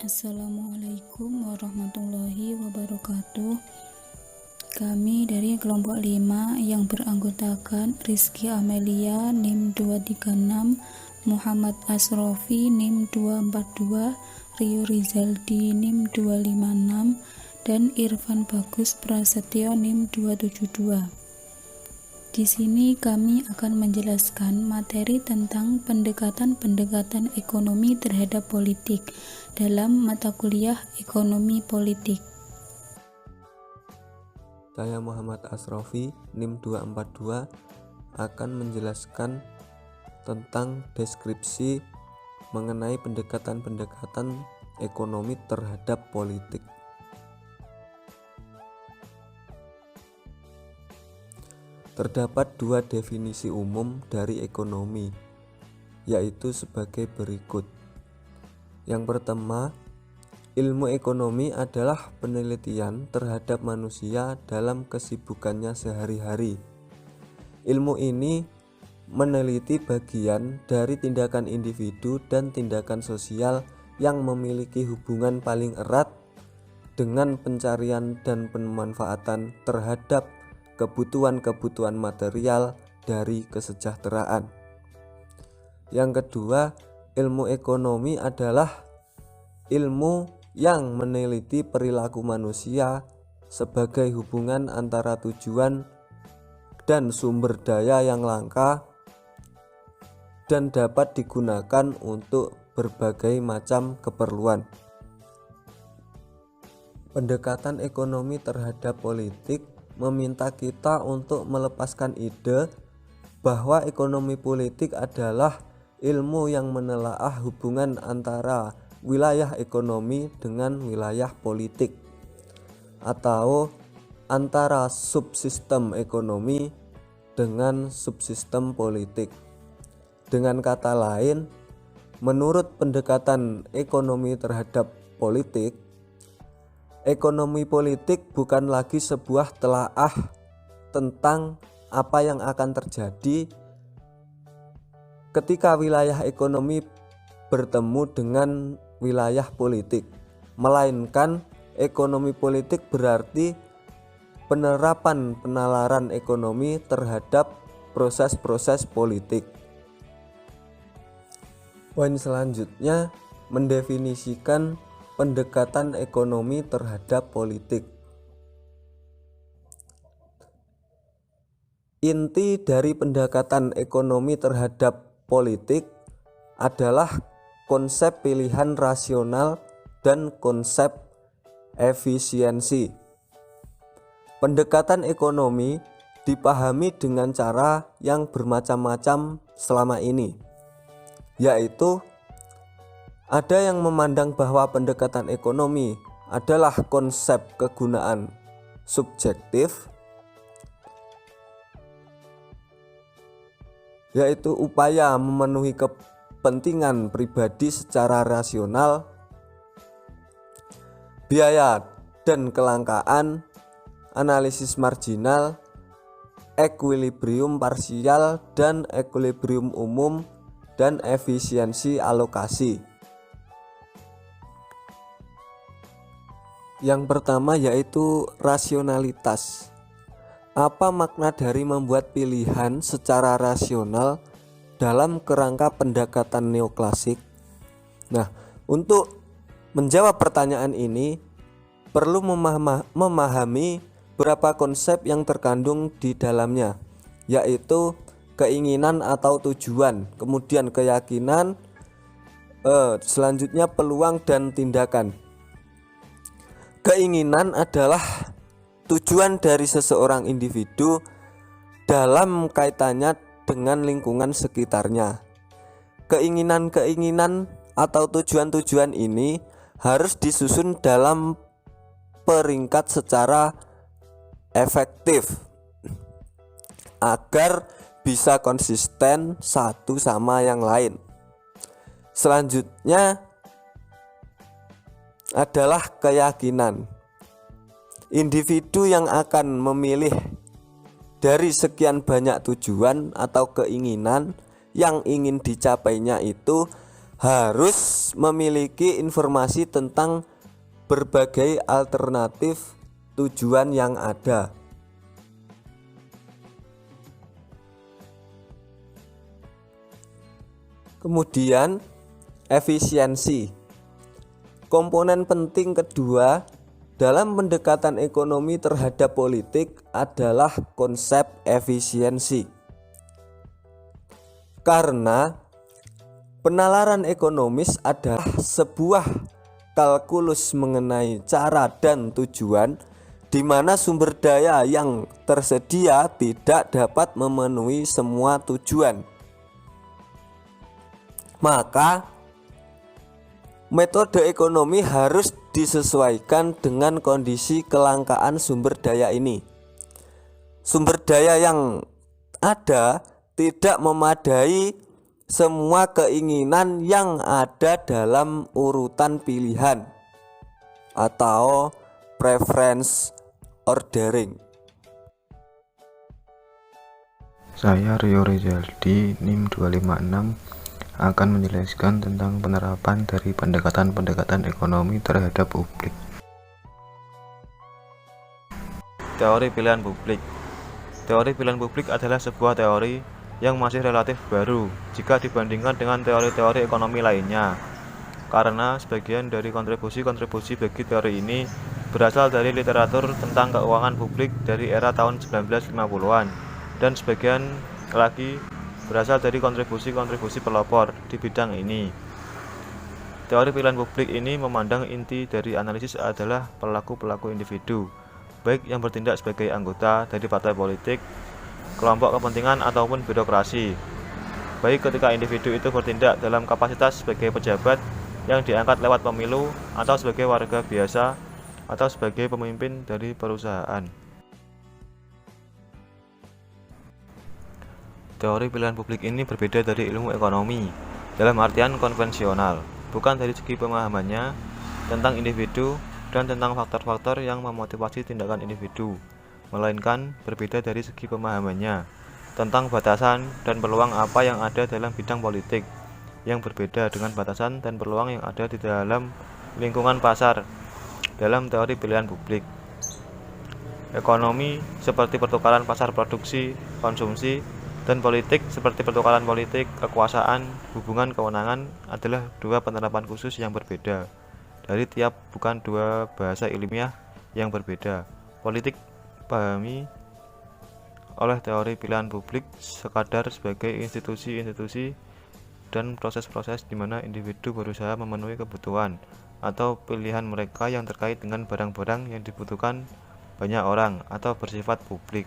Assalamualaikum warahmatullahi wabarakatuh. Kami dari kelompok 5 yang beranggotakan Rizky Amelia NIM 236, Muhammad Asrofi NIM 242, Rio Rizaldi NIM 256, dan Irfan Bagus Prasetyo NIM 272. Di sini kami akan menjelaskan materi tentang pendekatan ekonomi terhadap politik dalam mata kuliah Ekonomi Politik. Saya Muhammad Asrofi, NIM 242, akan menjelaskan tentang deskripsi mengenai pendekatan ekonomi terhadap politik. Terdapat dua definisi umum dari ekonomi, yaitu sebagai berikut. Yang pertama, ilmu ekonomi adalah penelitian terhadap manusia dalam kesibukannya sehari-hari. Ilmu ini meneliti bagian dari tindakan individu dan tindakan sosial yang memiliki hubungan paling erat dengan pencarian dan pemanfaatan terhadap kebutuhan material dari kesejahteraan. Yang kedua, ilmu ekonomi adalah ilmu yang meneliti perilaku manusia sebagai hubungan antara tujuan dan sumber daya yang langka dan dapat digunakan untuk berbagai macam keperluan. Pendekatan ekonomi terhadap politik meminta kita untuk melepaskan ide bahwa ekonomi politik adalah ilmu yang menelaah hubungan antara wilayah ekonomi dengan wilayah politik, atau antara subsistem ekonomi dengan subsistem politik. Dengan kata lain, menurut pendekatan ekonomi terhadap politik, ekonomi politik bukan lagi sebuah telaah tentang apa yang akan terjadi ketika wilayah ekonomi bertemu dengan wilayah politik, melainkan ekonomi politik berarti penalaran ekonomi terhadap proses-proses politik. Poin selanjutnya mendefinisikan pendekatan ekonomi terhadap politik. Inti dari pendekatan ekonomi terhadap politik adalah konsep pilihan rasional dan konsep efisiensi. Pendekatan ekonomi dipahami dengan cara yang bermacam-macam selama ini, yaitu ada yang memandang bahwa pendekatan ekonomi adalah konsep kegunaan subjektif, yaitu upaya memenuhi kepentingan pribadi secara rasional, biaya dan kelangkaan, analisis marginal, equilibrium parsial dan equilibrium umum, dan efisiensi alokasi. Yang pertama yaitu rasionalitas. Apa makna dari membuat pilihan secara rasional dalam kerangka pendekatan neoklasik? Nah, untuk menjawab pertanyaan ini perlu memahami beberapa konsep yang terkandung di dalamnya, yaitu keinginan atau tujuan, kemudian keyakinan, selanjutnya peluang dan tindakan. Keinginan adalah tujuan dari seseorang individu dalam kaitannya dengan lingkungan sekitarnya. Keinginan-keinginan atau tujuan-tujuan ini harus disusun dalam peringkat secara efektif agar bisa konsisten satu sama yang lain. Selanjutnya adalah keyakinan. Individu yang akan memilih dari sekian banyak tujuan atau keinginan yang ingin dicapainya itu harus memiliki informasi tentang berbagai alternatif tujuan yang ada. Kemudian efisiensi. Komponen penting kedua dalam pendekatan ekonomi terhadap politik adalah konsep efisiensi. Karena penalaran ekonomis adalah sebuah kalkulus mengenai cara dan tujuan di mana sumber daya yang tersedia tidak dapat memenuhi semua tujuan. Maka metode ekonomi harus disesuaikan dengan kondisi kelangkaan sumber daya ini. Sumber daya yang ada tidak memadai semua keinginan yang ada dalam urutan pilihan atau preference ordering. Saya Rio Rizaldi, NIM 256, akan menjelaskan tentang penerapan dari pendekatan-pendekatan ekonomi terhadap publik. Teori pilihan publik. Teori pilihan publik adalah sebuah teori yang masih relatif baru jika dibandingkan dengan teori-teori ekonomi lainnya, karena sebagian dari kontribusi bagi teori ini berasal dari literatur tentang keuangan publik dari era tahun 1950-an, dan sebagian lagi berasal dari kontribusi pelopor di bidang ini. Teori pilihan publik ini memandang inti dari analisis adalah pelaku-pelaku individu, baik yang bertindak sebagai anggota dari partai politik, kelompok kepentingan ataupun birokrasi, baik ketika individu itu bertindak dalam kapasitas sebagai pejabat yang diangkat lewat pemilu, atau sebagai warga biasa, atau sebagai pemimpin dari perusahaan. Teori pilihan publik ini berbeda dari ilmu ekonomi dalam artian konvensional, bukan dari segi pemahamannya tentang individu dan tentang faktor-faktor yang memotivasi tindakan individu, melainkan berbeda dari segi pemahamannya tentang batasan dan peluang apa yang ada dalam bidang politik, yang berbeda dengan batasan dan peluang yang ada di dalam lingkungan pasar dalam teori pilihan publik. Ekonomi seperti pertukaran pasar produksi, konsumsi, dan politik seperti pertukaran politik, kekuasaan, hubungan kewenangan adalah dua penerapan khusus yang berbeda dari tiap, bukan dua bahasa ilmiah yang berbeda. Politik pahami oleh teori pilihan publik sekadar sebagai institusi-institusi dan proses-proses di mana individu berusaha memenuhi kebutuhan atau pilihan mereka yang terkait dengan barang-barang yang dibutuhkan banyak orang atau bersifat publik.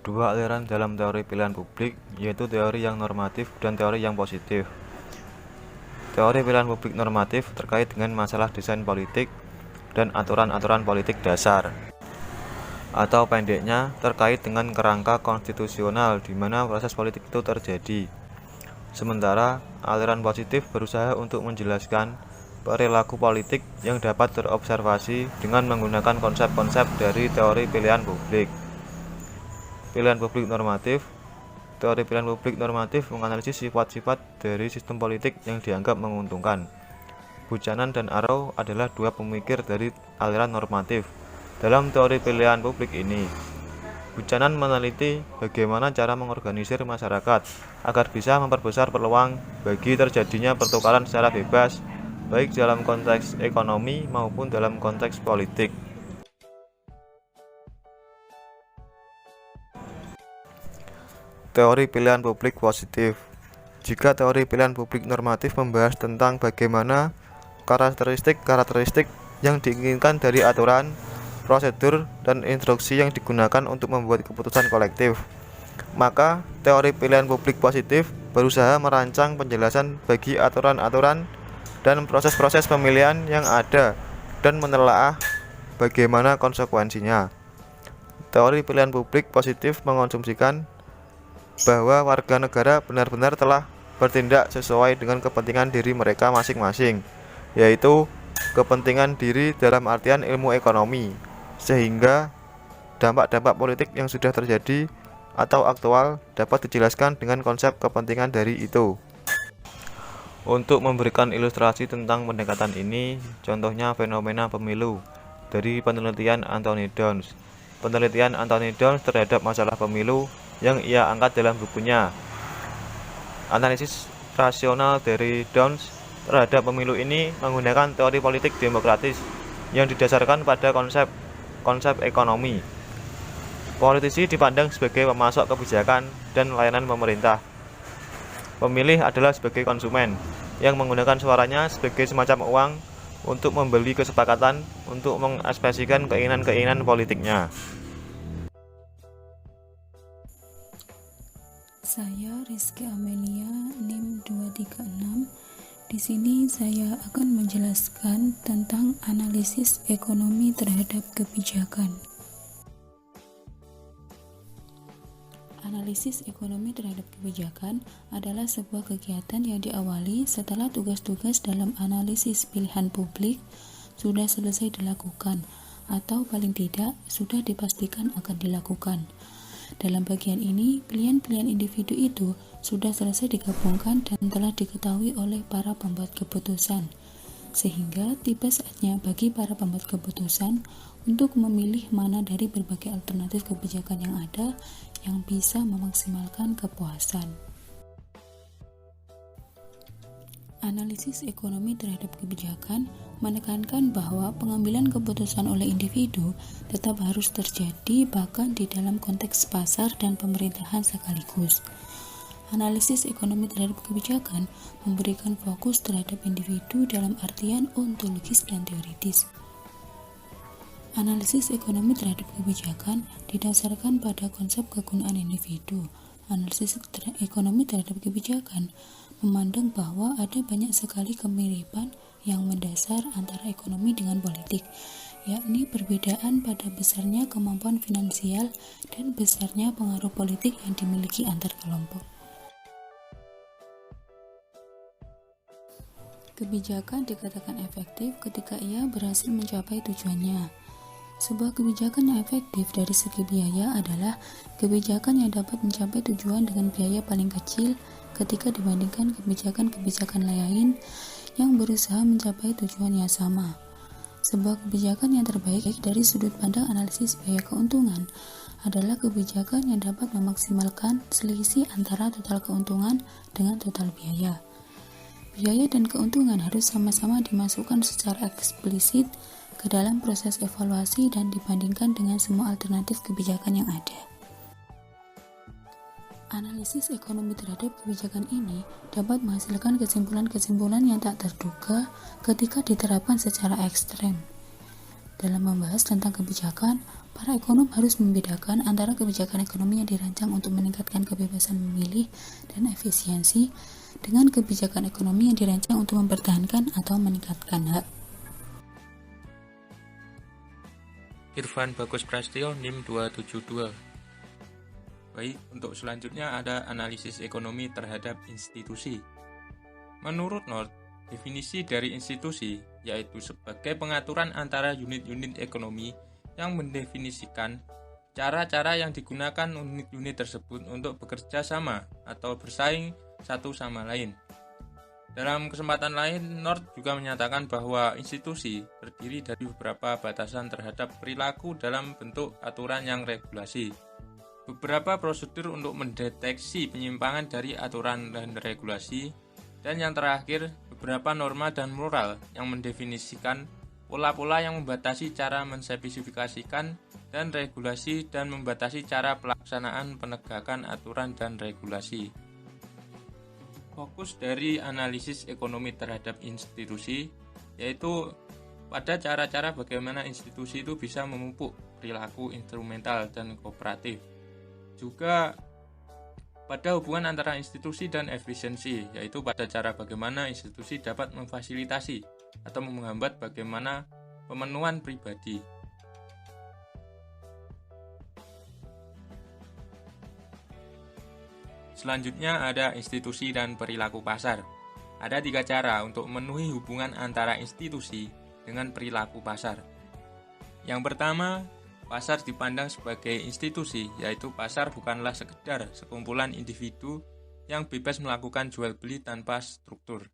Dua aliran dalam teori pilihan publik, yaitu teori yang normatif dan teori yang positif. Teori pilihan publik normatif terkait dengan masalah desain politik dan aturan-aturan politik dasar, atau pendeknya terkait dengan kerangka konstitusional di mana proses politik itu terjadi. Sementara aliran positif berusaha untuk menjelaskan perilaku politik yang dapat terobservasi dengan menggunakan konsep-konsep dari teori pilihan publik. Pilihan publik normatif. Teori pilihan publik normatif menganalisis sifat-sifat dari sistem politik yang dianggap menguntungkan. Buchanan dan Arrow adalah dua pemikir dari aliran normatif dalam teori pilihan publik ini. Buchanan meneliti bagaimana cara mengorganisir masyarakat agar bisa memperbesar peluang bagi terjadinya pertukaran secara bebas, baik dalam konteks ekonomi maupun dalam konteks politik. Teori pilihan publik positif. Jika teori pilihan publik normatif membahas tentang bagaimana karakteristik yang diinginkan dari aturan, prosedur, dan instruksi yang digunakan untuk membuat keputusan kolektif, maka teori pilihan publik positif berusaha merancang penjelasan bagi aturan-aturan dan proses-proses pemilihan yang ada dan menelaah bagaimana konsekuensinya. Teori pilihan publik positif mengonsumsikan bahwa warga negara benar-benar telah bertindak sesuai dengan kepentingan diri mereka masing-masing, yaitu kepentingan diri dalam artian ilmu ekonomi, sehingga dampak-dampak politik yang sudah terjadi atau aktual dapat dijelaskan dengan konsep kepentingan dari itu. Untuk memberikan ilustrasi tentang pendekatan ini, contohnya fenomena pemilu dari penelitian Anthony Downs. Penelitian Anthony Downs terhadap masalah pemilu yang ia angkat dalam bukunya. Analisis rasional dari Downs terhadap pemilu ini menggunakan teori politik demokratis yang didasarkan pada konsep ekonomi. Politisi dipandang sebagai pemasok kebijakan dan layanan pemerintah. Pemilih adalah sebagai konsumen yang menggunakan suaranya sebagai semacam uang untuk membeli kesepakatan untuk mengekspresikan keinginan-keinginan politiknya. Saya Rizky Amelia, NIM 236. Di sini saya akan menjelaskan tentang analisis ekonomi terhadap kebijakan. Analisis ekonomi terhadap kebijakan adalah sebuah kegiatan yang diawali setelah tugas-tugas dalam analisis pilihan publik sudah selesai dilakukan atau paling tidak sudah dipastikan akan dilakukan. Dalam bagian ini, pilihan-pilihan individu itu sudah selesai digabungkan dan telah diketahui oleh para pembuat keputusan, sehingga tiba saatnya bagi para pembuat keputusan untuk memilih mana dari berbagai alternatif kebijakan yang ada yang bisa memaksimalkan kepuasan. Analisis ekonomi terhadap kebijakan menekankan bahwa pengambilan keputusan oleh individu tetap harus terjadi bahkan di dalam konteks pasar dan pemerintahan sekaligus. Analisis ekonomi terhadap kebijakan memberikan fokus terhadap individu dalam artian ontologis dan teoritis. Analisis ekonomi terhadap kebijakan didasarkan pada konsep kegunaan individu. Analisis ekonomi terhadap kebijakan memandang bahwa ada banyak sekali kemiripan yang mendasar antara ekonomi dengan politik, yakni perbedaan pada besarnya kemampuan finansial dan besarnya pengaruh politik yang dimiliki antar kelompok. Kebijakan dikatakan efektif ketika ia berhasil mencapai tujuannya. Sebuah kebijakan yang efektif dari segi biaya adalah kebijakan yang dapat mencapai tujuan dengan biaya paling kecil ketika dibandingkan kebijakan-kebijakan lain yang berusaha mencapai tujuan yang sama. Sebuah kebijakan yang terbaik dari sudut pandang analisis biaya keuntungan adalah kebijakan yang dapat memaksimalkan selisih antara total keuntungan dengan total biaya. Biaya dan keuntungan harus sama-sama dimasukkan secara eksplisit ke dalam proses evaluasi dan dibandingkan dengan semua alternatif kebijakan yang ada. Analisis ekonomi terhadap kebijakan ini dapat menghasilkan kesimpulan-kesimpulan yang tak terduga ketika diterapkan secara ekstrem. Dalam membahas tentang kebijakan, para ekonom harus membedakan antara kebijakan ekonomi yang dirancang untuk meningkatkan kebebasan memilih dan efisiensi dengan kebijakan ekonomi yang dirancang untuk mempertahankan atau meningkatkan hak. Irfan Bagus Prastyo, NIM 272. Baik, untuk selanjutnya ada analisis ekonomi terhadap institusi. Menurut North, definisi dari institusi yaitu sebagai pengaturan antara unit-unit ekonomi yang mendefinisikan cara-cara yang digunakan unit-unit tersebut untuk bekerja sama atau bersaing satu sama lain. Dalam kesempatan lain, North juga menyatakan bahwa institusi terdiri dari beberapa batasan terhadap perilaku dalam bentuk aturan yang regulasi. Beberapa prosedur untuk mendeteksi penyimpangan dari aturan dan regulasi, dan yang terakhir, beberapa norma dan moral yang mendefinisikan pola-pola yang membatasi cara menspesifikasikan dan regulasi dan membatasi cara pelaksanaan penegakan aturan dan regulasi. Fokus dari analisis ekonomi terhadap institusi yaitu pada cara-cara bagaimana institusi itu bisa memupuk perilaku instrumental dan kooperatif. Juga pada hubungan antara institusi dan efisiensi, yaitu pada cara bagaimana institusi dapat memfasilitasi atau menghambat bagaimana pemenuhan pribadi. Selanjutnya ada institusi dan perilaku pasar. Ada 3 cara untuk memenuhi hubungan antara institusi dengan perilaku pasar. Yang pertama, pasar dipandang sebagai institusi, yaitu pasar bukanlah sekedar sekumpulan individu yang bebas melakukan jual beli tanpa struktur,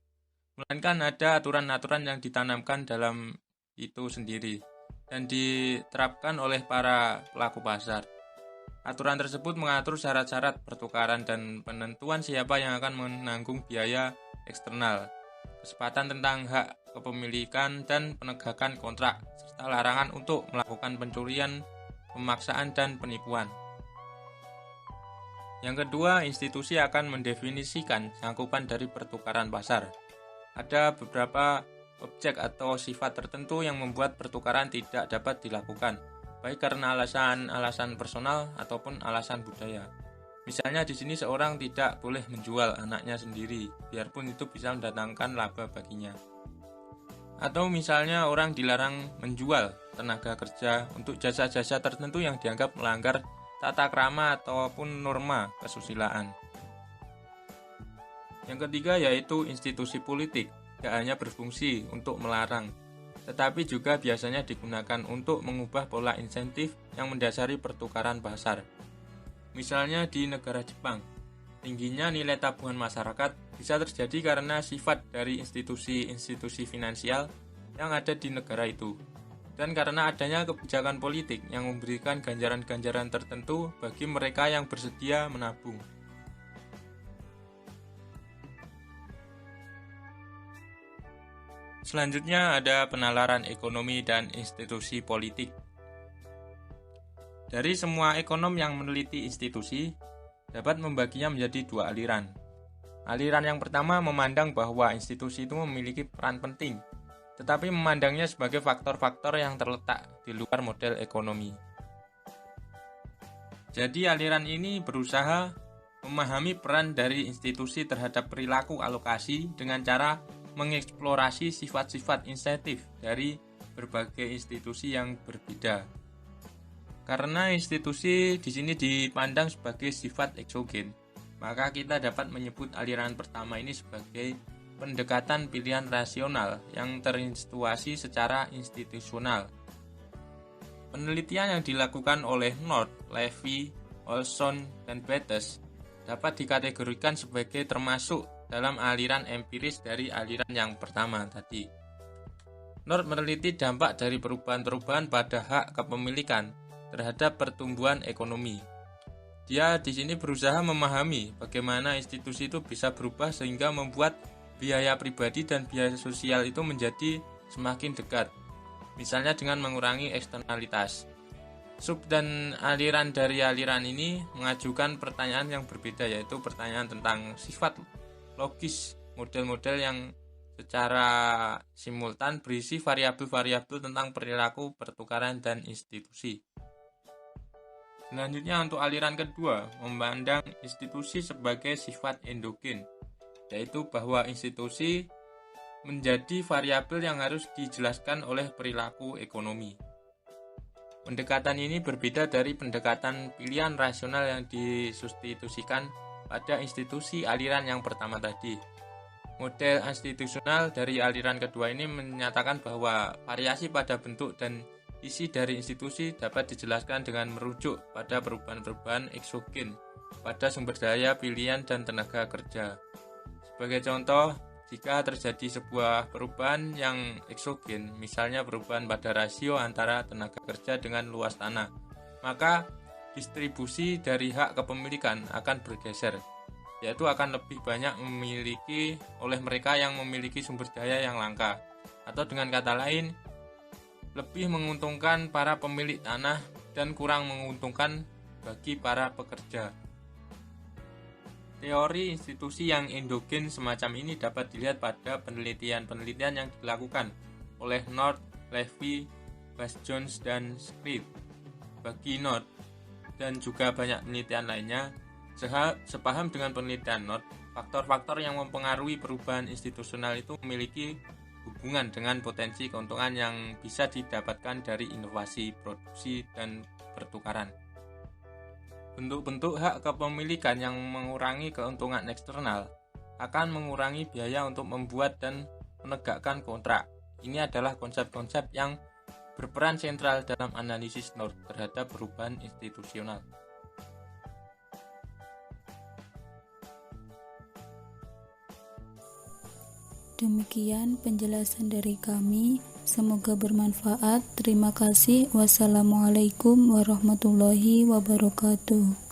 melainkan ada aturan-aturan yang ditanamkan dalam itu sendiri dan diterapkan oleh para pelaku pasar. Aturan tersebut mengatur syarat-syarat pertukaran dan penentuan siapa yang akan menanggung biaya eksternal, kesepakatan tentang hak kepemilikan dan penegakan kontrak, serta larangan untuk melakukan pencurian, pemaksaan, dan penipuan. Yang kedua, institusi akan mendefinisikan cakupan dari pertukaran pasar. Ada beberapa objek atau sifat tertentu yang membuat pertukaran tidak dapat dilakukan, baik karena alasan personal ataupun alasan budaya. Misalnya di sini seorang tidak boleh menjual anaknya sendiri, biarpun itu bisa mendatangkan laba baginya. Atau misalnya orang dilarang menjual tenaga kerja untuk jasa-jasa tertentu yang dianggap melanggar tata krama ataupun norma kesusilaan. Yang ketiga yaitu institusi politik, tidak hanya berfungsi untuk melarang, tetapi juga biasanya digunakan untuk mengubah pola insentif yang mendasari pertukaran pasar. Misalnya di negara Jepang, tingginya nilai tabungan masyarakat bisa terjadi karena sifat dari institusi-institusi finansial yang ada di negara itu, dan karena adanya kebijakan politik yang memberikan ganjaran-ganjaran tertentu bagi mereka yang bersedia menabung. Selanjutnya ada penalaran ekonomi dan institusi politik. Dari semua ekonom yang meneliti institusi, dapat membaginya menjadi dua aliran. Aliran yang pertama memandang bahwa institusi itu memiliki peran penting, tetapi memandangnya sebagai faktor-faktor yang terletak di luar model ekonomi. Jadi aliran ini berusaha memahami peran dari institusi terhadap perilaku alokasi dengan cara mengeksplorasi sifat-sifat insentif dari berbagai institusi yang berbeda. Karena institusi di sini dipandang sebagai sifat eksogen, maka kita dapat menyebut aliran pertama ini sebagai pendekatan pilihan rasional yang terinstitusi secara institusional. Penelitian yang dilakukan oleh North, Levy, Olson, dan Bates dapat dikategorikan sebagai termasuk dalam aliran empiris dari aliran yang pertama tadi. North meneliti dampak dari perubahan-perubahan pada hak kepemilikan terhadap pertumbuhan ekonomi. Dia di sini berusaha memahami bagaimana institusi itu bisa berubah sehingga membuat biaya pribadi dan biaya sosial itu menjadi semakin dekat, misalnya dengan mengurangi eksternalitas. Sub dan aliran dari aliran ini mengajukan pertanyaan yang berbeda, yaitu pertanyaan tentang sifat logis model-model yang secara simultan berisi variabel-variabel tentang perilaku pertukaran dan institusi. Selanjutnya untuk aliran kedua, memandang institusi sebagai sifat endogen, yaitu bahwa institusi menjadi variabel yang harus dijelaskan oleh perilaku ekonomi. Pendekatan ini berbeda dari pendekatan pilihan rasional yang disubstitusikan pada institusi aliran yang pertama tadi. Model institusional dari aliran kedua ini menyatakan bahwa variasi pada bentuk dan isi dari institusi dapat dijelaskan dengan merujuk pada perubahan-perubahan eksogen pada sumber daya, pilihan, dan tenaga kerja. Sebagai contoh, jika terjadi sebuah perubahan yang eksogen, misalnya perubahan pada rasio antara tenaga kerja dengan luas tanah, maka distribusi dari hak kepemilikan akan bergeser, yaitu akan lebih banyak memiliki oleh mereka yang memiliki sumber daya yang langka, atau dengan kata lain, lebih menguntungkan para pemilik tanah dan kurang menguntungkan bagi para pekerja. Teori institusi yang endogen semacam ini dapat dilihat pada penelitian-penelitian yang dilakukan oleh North, Levy, Bass-Jones, dan Scribb. Bagi North dan juga banyak penelitian lainnya, sepaham dengan penelitian North, faktor-faktor yang mempengaruhi perubahan institusional itu memiliki hubungan dengan potensi keuntungan yang bisa didapatkan dari inovasi, produksi, dan pertukaran. Bentuk-bentuk hak kepemilikan yang mengurangi keuntungan eksternal akan mengurangi biaya untuk membuat dan menegakkan kontrak. Ini adalah konsep-konsep yang berperan sentral dalam analisis North terhadap perubahan institusional. Demikian penjelasan dari kami, semoga bermanfaat. Terima kasih. Wassalamualaikum warahmatullahi wabarakatuh.